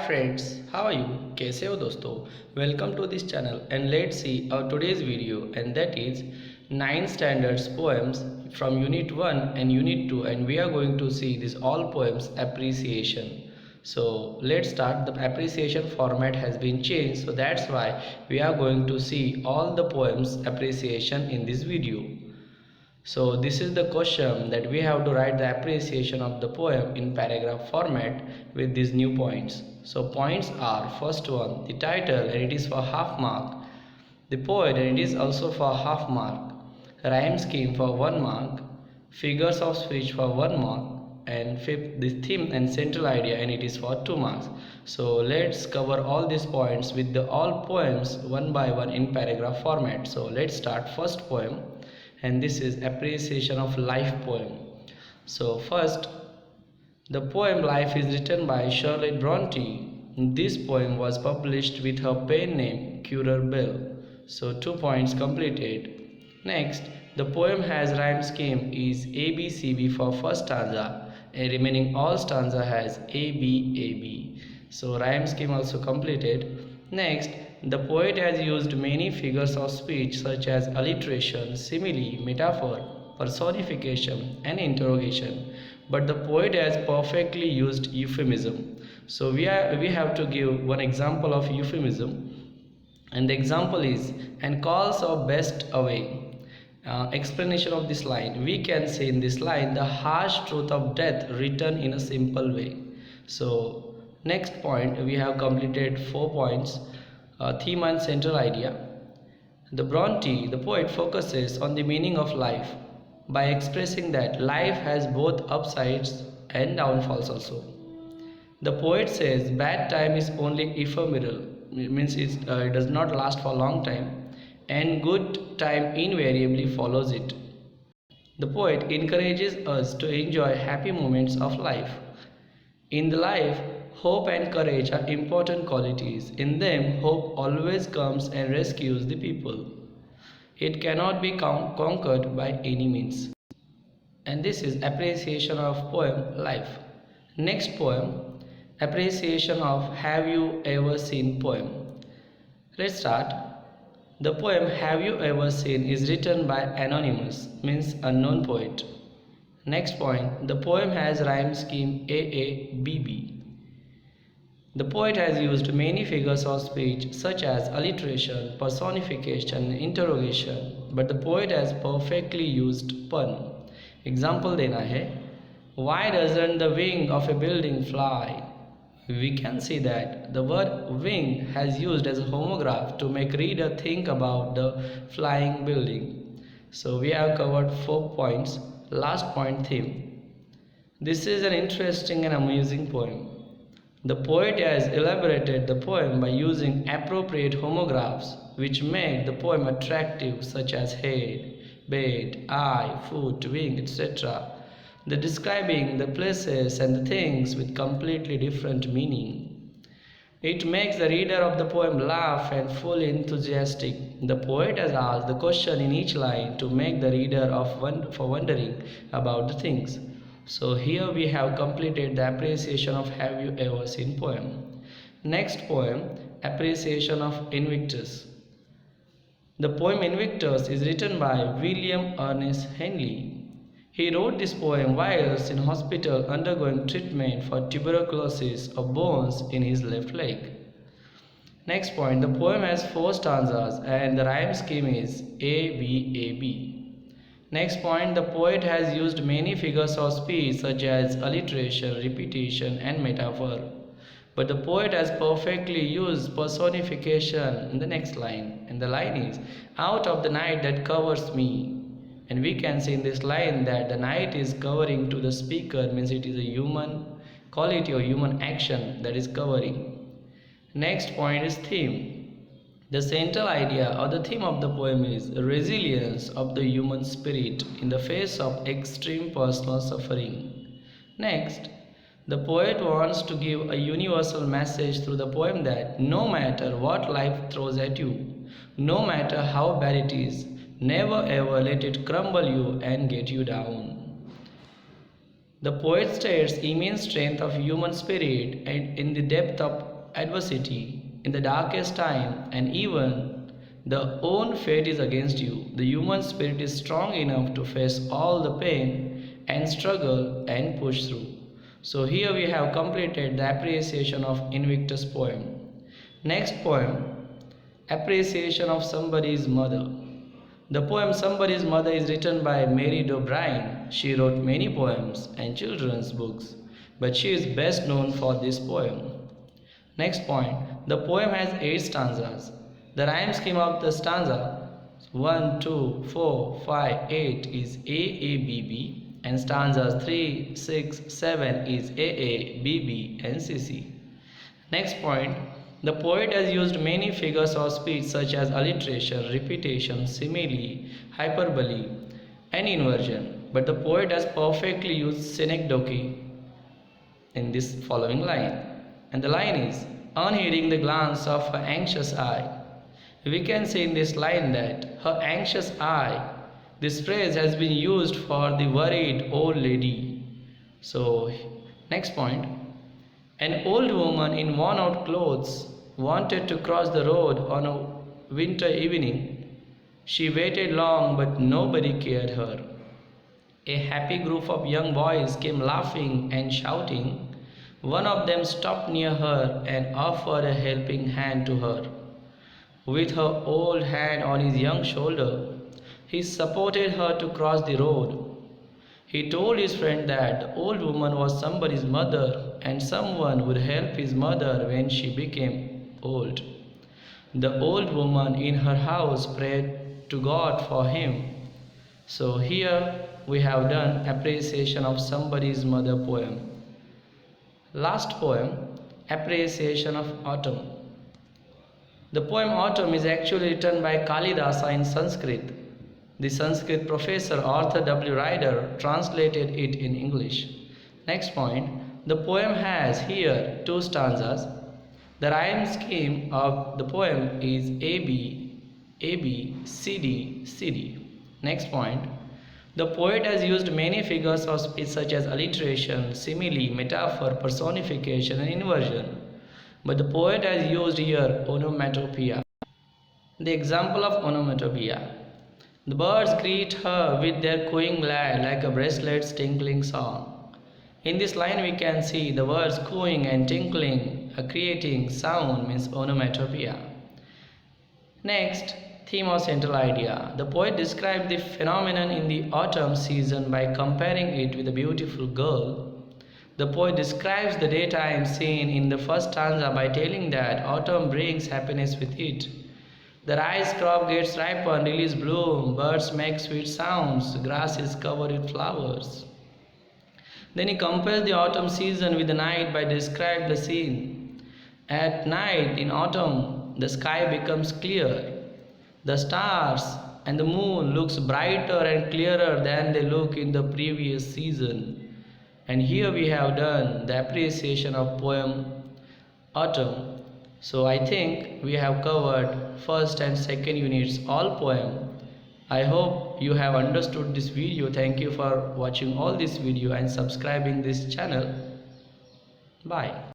friends, how are you? कैसे हो दोस्तों? Welcome to this channel and let's see our today's video, and that is 9 standards poems from unit 1 and unit 2, and we are going to see this all poems appreciation. So let's start. The appreciation format has been changed, so that's why we are going to see all the poems appreciation in this video. So this is the question that we have to write the appreciation of the poem in paragraph format with these new points. So points are: first one, the title, and it is for half mark; the poet, and it is also for half mark; rhyme scheme for 1 mark; figures of speech for 1 mark; and fifth, the theme and central idea, and it is for 2 marks. So let's cover all these points with the all poems one by one in paragraph format. So let's start. First poem, and this is appreciation of life poem. So first, the poem Life is written by Charlotte Bronte. This poem was published with her pen name Currer Bell. So 2 points completed. Next, the poem has rhyme scheme is ABCB for first stanza, and remaining all stanza has ABAB. So rhyme scheme also completed. Next, the poet has used many figures of speech such as alliteration, simile, metaphor, personification, and interrogation. But the poet has perfectly used euphemism. So we have to give one example of euphemism, and the example is "and calls our best away." Explanation of this line: we can say in this line the harsh truth of death written in a simple way. So next point, we have completed 4 points. Theme and central idea. The Bronte, the poet, focuses on the meaning of life by expressing that life has both upsides and downfalls also. The poet says bad time is only ephemeral, means it does not last for a long time, and good time invariably follows it. The poet encourages us to enjoy happy moments of life. In the life, hope and courage are important qualities. In them, hope always comes and rescues the people. It cannot be conquered by any means. And this is appreciation of poem Life. Next poem, appreciation of Have You Ever Seen poem. Let's start. The poem Have You Ever Seen is written by anonymous, means unknown poet. Next point, the poem has rhyme scheme AABB. The poet has used many figures of speech such as alliteration, personification, interrogation, but the poet has perfectly used pun. Example देना है: why doesn't the wing of a building fly? We can see that the word wing has used as a homograph to make reader think about the flying building. So we have covered 4 points. Last point, theme. This is an interesting and amusing poem. The poet has elaborated the poem by using appropriate homographs which make the poem attractive, such as head, bed, eye, foot, wing, etc. The describing the places and the things with completely different meaning. It makes the reader of the poem laugh and fully enthusiastic. The poet has asked the question in each line to make the reader for wondering about the things. So here we have completed the appreciation of Have You Ever Seen poem. Next poem, appreciation of Invictus. The poem Invictus is written by William Ernest Henley. He wrote this poem whilst in hospital undergoing treatment for tuberculosis of bones in his left leg. Next point, the poem has 4 stanzas and the rhyme scheme is ABAB. Next point, the poet has used many figures of speech such as alliteration, repetition, and metaphor. But the poet has perfectly used personification in the next line. And the line is, out of the night that covers me. And we can see in this line that the night is covering to the speaker, means it is a human quality or human action that is covering. Next point is theme. The central idea or the theme of the poem is resilience of the human spirit in the face of extreme personal suffering. Next, the poet wants to give a universal message through the poem that no matter what life throws at you, no matter how bad it is, never ever let it crumble you and get you down. The poet states immense strength of human spirit and in the depth of adversity, in the darkest time, and even the own fate is against you, the human spirit is strong enough to face all the pain and struggle and push through. So here we have completed the appreciation of Invictus poem. Next poem, appreciation of somebody's mother. The poem Somebody's Mother is written by Mary D'O'Brien. She wrote many poems and children's books, but she is best known for this poem. Next point, the poem has 8 stanzas. The rhyme scheme of the stanza 1, 2, 4, 5, 8 is A, A, B, B, and stanzas 3, 6, 7 is A, A, B, B, and C, C. Next point, the poet has used many figures of speech such as alliteration, repetition, simile, hyperbole, and inversion, but the poet has perfectly used synecdoche in this following line. And the line is, unheeding the glance of her anxious eye. We can say in this line that her anxious eye, this phrase has been used for the worried old lady. So, next point. An old woman in worn out clothes wanted to cross the road on a winter evening. She waited long, but nobody cared her. A happy group of young boys came laughing and shouting. One of them stopped near her and offered a helping hand to her. With her old hand on his young shoulder, he supported her to cross the road. He told his friend that the old woman was somebody's mother and someone would help his mother when she became old. The old woman in her house prayed to God for him. So here we have done appreciation of somebody's mother poem. Last poem, appreciation of autumn. The poem Autumn is actually written by Kalidasa in Sanskrit. The Sanskrit professor Arthur W. Ryder translated it in English. Next point, the poem has here 2 stanzas. The rhyme scheme of the poem is AB, AB, CD, CD. Next point, the poet has used many figures of speech such as alliteration, simile, metaphor, personification, and inversion. But the poet has used here onomatopoeia. The example of onomatopoeia. The birds greet her with their cooing like a bracelet's tinkling song. In this line we can see the words cooing and tinkling, creating sound means onomatopoeia. Next, theme or central idea. The poet described the phenomenon in the autumn season by comparing it with a beautiful girl. The poet describes the daytime scene in the first stanza by telling that autumn brings happiness with it. The rice crop gets ripened, release bloom, birds make sweet sounds, grass is covered with flowers. Then he compares the autumn season with the night by describing the scene. At night in autumn, the sky becomes clear. The stars and the moon looks brighter and clearer than they look in the previous season. And here we have done the appreciation of poem Autumn. So I think we have covered first and second units all poem. I hope you have understood this video. Thank you for watching all this video and subscribing this channel. Bye.